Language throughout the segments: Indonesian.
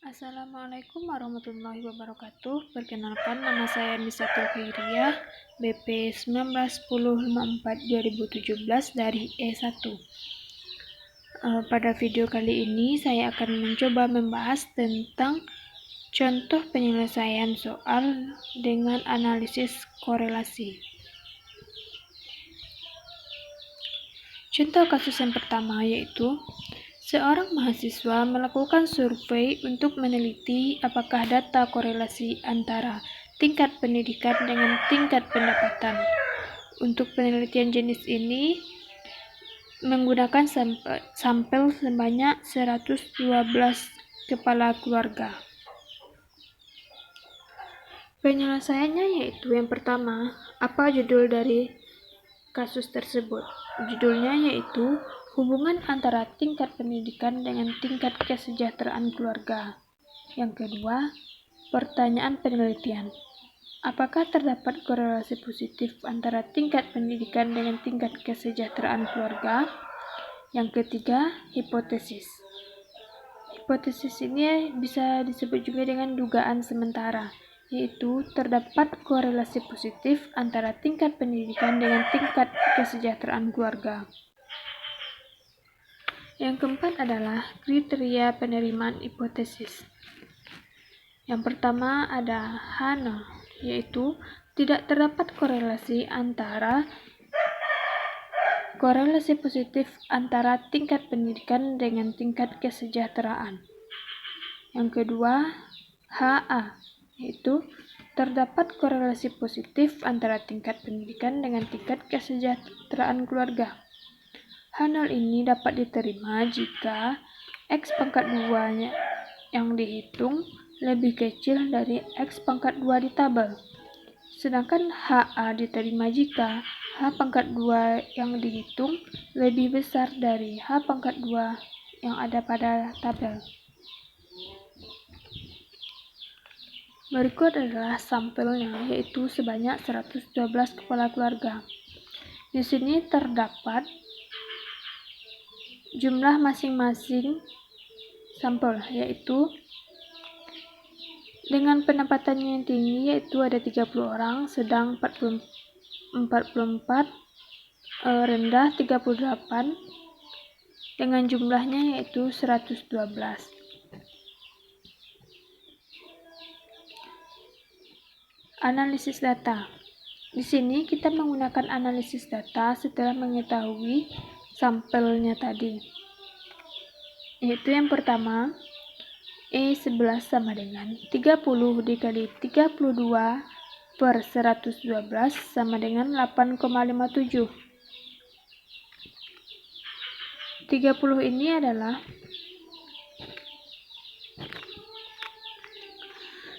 Assalamualaikum warahmatullahi wabarakatuh. Perkenalkan, nama saya Misatul Khairiyah, BP 191054-2017 dari E1. Pada video kali ini saya akan mencoba membahas tentang contoh penyelesaian soal dengan analisis korelasi. Contoh kasus yang pertama yaitu seorang mahasiswa melakukan survei untuk meneliti apakah data korelasi antara tingkat pendidikan dengan tingkat pendapatan. Untuk penelitian jenis ini menggunakan sampel sebanyak 112 kepala keluarga. Penyelesaiannya yaitu yang pertama, apa judul dari kasus tersebut? Judulnya yaitu hubungan antara tingkat pendidikan dengan tingkat kesejahteraan keluarga. Yang kedua, pertanyaan penelitian. Apakah terdapat korelasi positif antara tingkat pendidikan dengan tingkat kesejahteraan keluarga? Yang ketiga, hipotesis. Hipotesis ini bisa disebut juga dengan dugaan sementara, yaitu terdapat korelasi positif antara tingkat pendidikan dengan tingkat kesejahteraan keluarga. Yang keempat adalah kriteria penerimaan hipotesis. Yang pertama ada H0, yaitu tidak terdapat korelasi positif antara tingkat pendidikan dengan tingkat kesejahteraan. Yang kedua, HA, yaitu terdapat korelasi positif antara tingkat pendidikan dengan tingkat kesejahteraan keluarga. H0 ini dapat diterima jika X pangkat 2 yang dihitung lebih kecil dari X pangkat 2 di tabel. Sedangkan HA diterima jika H pangkat 2 yang dihitung lebih besar dari H pangkat 2 yang ada pada tabel. Berikut adalah sampelnya, yaitu sebanyak 112 kepala keluarga. Di sini terdapat jumlah masing-masing sampel, yaitu dengan pendapatannya yang tinggi, yaitu ada 30 orang, sedang 44, rendah 38, dengan jumlahnya yaitu 112. Analisis data. Di sini kita menggunakan analisis data setelah mengetahui sampelnya tadi. Yaitu yang pertama, E11 sama dengan 30 dikali 32 per 112 sama dengan 8,57. 30 ini adalah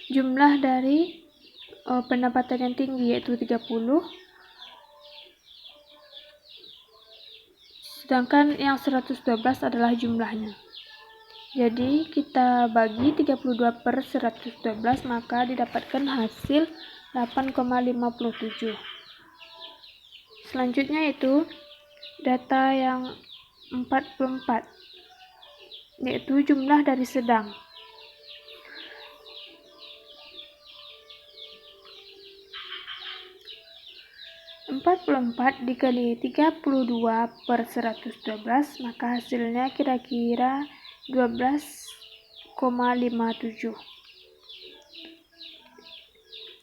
jumlah dari pendapatan yang tinggi, yaitu 30, sedangkan yang 112 adalah jumlahnya. Jadi kita bagi 32 per 112, maka didapatkan hasil 8,57. Selanjutnya itu data yang 44, yaitu jumlah dari sedang. (44) dikali 32 per 112, maka hasilnya kira-kira 12,57.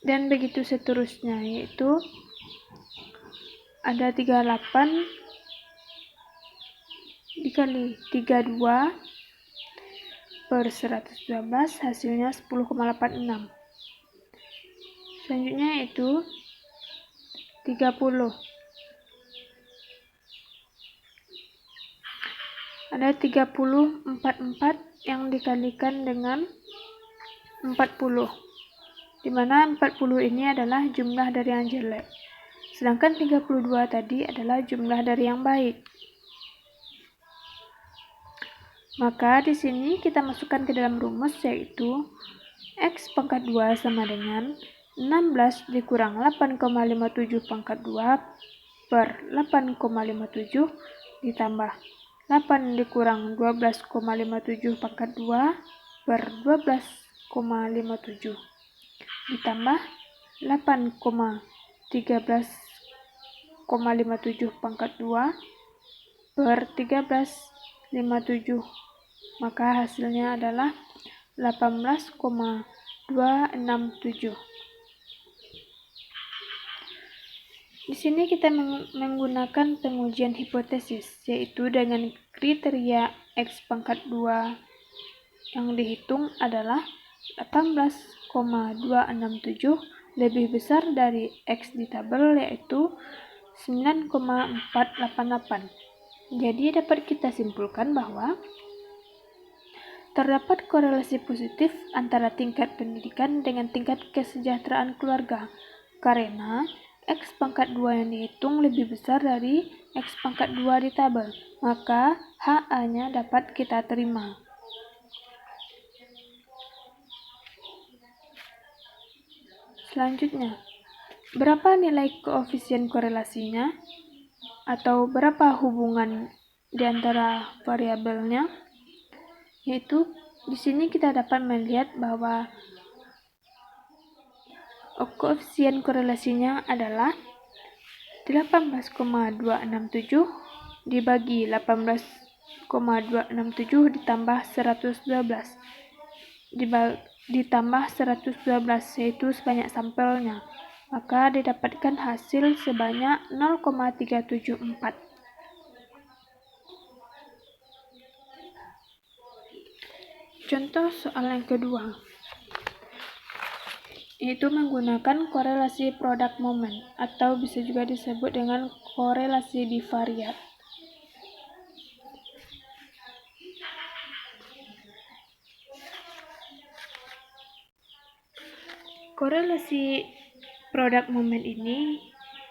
Dan begitu seterusnya, yaitu ada 38 dikali 32 per 112, hasilnya 10,86. Selanjutnya yaitu 30. Ada 30/44 yang dikalikan dengan 40, di mana 40 ini adalah jumlah dari yang jelek, sedangkan 32 tadi adalah jumlah dari yang baik. Maka di sini kita masukkan ke dalam rumus, yaitu X pangkat 2 sama dengan 16 dikurang 8,57 pangkat 2 per 8,57 ditambah 8 dikurang 12,57 pangkat 2 per 12,57 ditambah 8,13,57 pangkat 2 per 13,57, maka hasilnya adalah 18,267. Di sini kita menggunakan pengujian hipotesis, yaitu dengan kriteria X pangkat 2 yang dihitung adalah 18,267 lebih besar dari X di tabel, yaitu 9,488. Jadi dapat kita simpulkan bahwa terdapat korelasi positif antara tingkat pendidikan dengan tingkat kesejahteraan keluarga, karena X pangkat 2 yang dihitung lebih besar dari X pangkat 2 di tabel, maka HA-nya dapat kita terima. Selanjutnya, berapa nilai koefisien korelasinya? Atau berapa hubungan di antara variabelnya? Yaitu di sini kita dapat melihat bahwa koefisien korelasinya adalah 18,267 dibagi 18,267 ditambah 112 ditambah 112, yaitu sebanyak sampelnya, maka didapatkan hasil sebanyak 0,374. Contoh soal yang kedua, yaitu menggunakan korelasi produk momen, atau bisa juga disebut dengan korelasi bivariat. Korelasi produk momen ini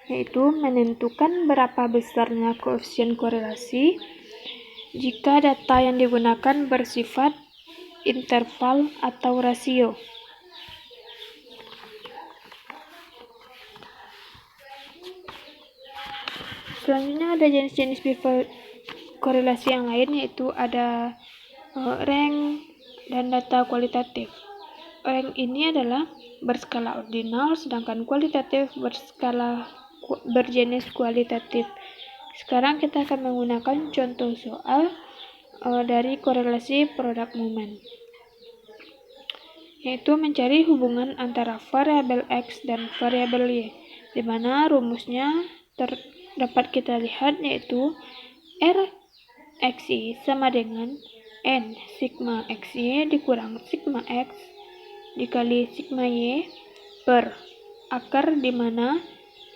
yaitu menentukan berapa besarnya koefisien korelasi jika data yang digunakan bersifat interval atau rasio. Selanjutnya ada jenis-jenis korelasi yang lain, yaitu ada rank dan data kualitatif. Rank ini adalah berskala ordinal, sedangkan kualitatif berjenis kualitatif. Sekarang kita akan menggunakan contoh soal dari korelasi produk momen, yaitu mencari hubungan antara variabel X dan variabel Y, di mana rumusnya dapat kita lihat, yaitu RXY sama dengan N sigma XY dikurang sigma X dikali sigma Y per akar, di mana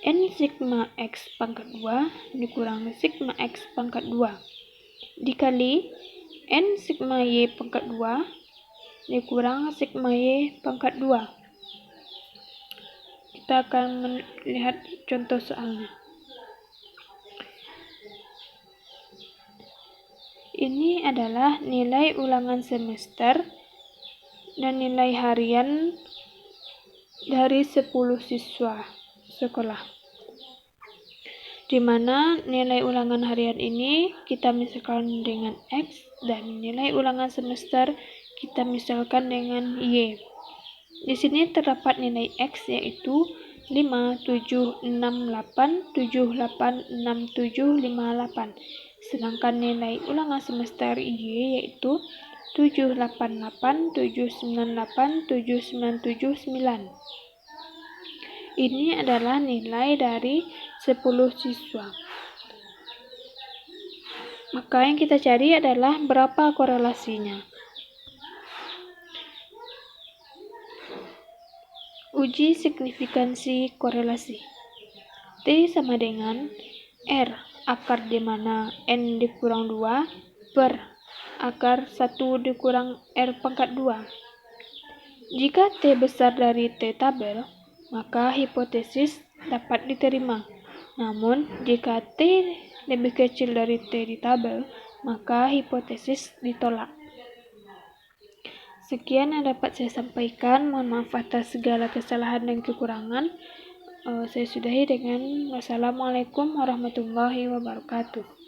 N sigma X pangkat 2 dikurang sigma X pangkat 2 dikali N sigma Y pangkat 2 dikurang sigma Y pangkat 2. Kita akan melihat contoh soalnya. Ini adalah nilai ulangan semester dan nilai harian dari 10 siswa sekolah, di mana nilai ulangan harian ini kita misalkan dengan X dan nilai ulangan semester kita misalkan dengan Y. Di sini terdapat nilai X yaitu 5, 7, 6, 8, 7, 8, 6, 7, 5, 8. Sedangkan nilai ulangan semester Y yaitu 788, 798, 797, 9. Ini adalah nilai dari 10 siswa. Maka yang kita cari adalah berapa korelasinya. Uji signifikansi korelasi. T sama dengan R akar di mana N dikurang 2 per akar 1 dikurang R pangkat 2. Jika T besar dari T tabel, maka hipotesis dapat diterima. Namun, jika T lebih kecil dari T di tabel, maka hipotesis ditolak. Sekian yang dapat saya sampaikan. Mohon maaf atas segala kesalahan dan kekurangan. Saya sudahi dengan wassalamualaikum warahmatullahi wabarakatuh.